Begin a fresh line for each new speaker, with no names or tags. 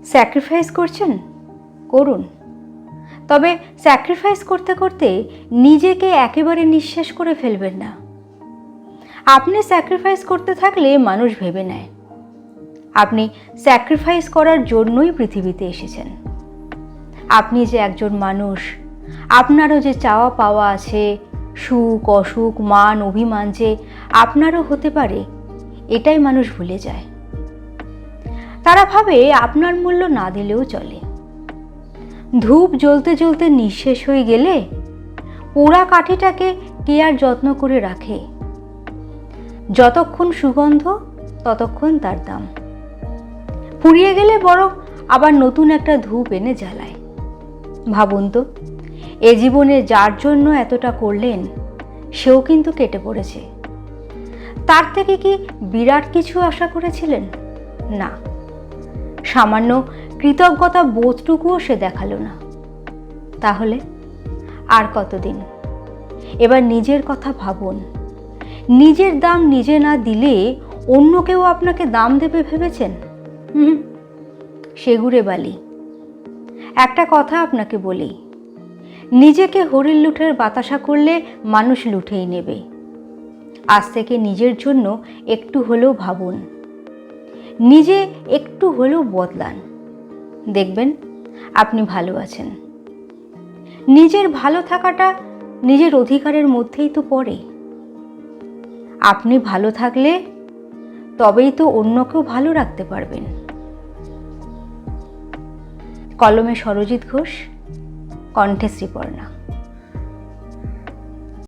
Sacrifice করছেন, করুন। তবে স্যাক্রিফাইস করতে করতে নিজেকে একেবারে নিঃশেষ করে ফেলবেন না। আপনি স্যাক্রিফাইস করতে থাকলে মানুষ ভেবে নেয় আপনি স্যাক্রিফাইস করার জন্যই পৃথিবীতে এসেছেন। আপনি যে একজন মানুষ, আপনারও যে চাওয়া পাওয়া আছে, সুখ অসুখ মান অভিমান যে আপনারও হতে পারে, এটাই মানুষ ভুলে যায়। তারা ভাবে আপনার মূল্য না দিলেও চলে। ধূপ জ্বলতে জ্বলতে নিঃশেষ হয়ে গেলে পোড়া কাঠিটাকে কে আর যত্ন করে রাখে? যতক্ষণ সুগন্ধ ততক্ষণ তার দাম। ফুরিয়ে গেলে বরং আবার নতুন একটা ধূপ এনে জ্বালায়। ভাবুন তো, এ জীবনে যার জন্য এতটা করলেন সেও কিন্তু কেটে পড়েছে। তার থেকে কি বিরাট কিছু আশা করেছিলেন? না, সামান্য কৃতজ্ঞতা বোধটুকুও সে দেখালো না। তাহলে আর কতদিন? এবার নিজের কথা ভাবুন। নিজের দাম নিজে না দিলে অন্য কেউ আপনাকে দাম দেবে ভেবেছেন? সেগুড়ে বালি। একটা কথা আপনাকে বলি, নিজেকে হরিণ লুঠের বাতাসা করলে মানুষ লুঠেই নেবে। আজ থেকে নিজের জন্য একটু হলেও ভাবুন, নিজে একটু হলেও বদলান। দেখবেন আপনি ভালো আছেন। নিজের ভালো থাকাটা নিজের অধিকারের মধ্যেই তো পড়ে। আপনি ভালো থাকলে তবেই তো অন্যকেও ভালো রাখতে পারবেন। কলমে সরজিৎ ঘোষ, কণ্ঠে শ্রীপর্ণা।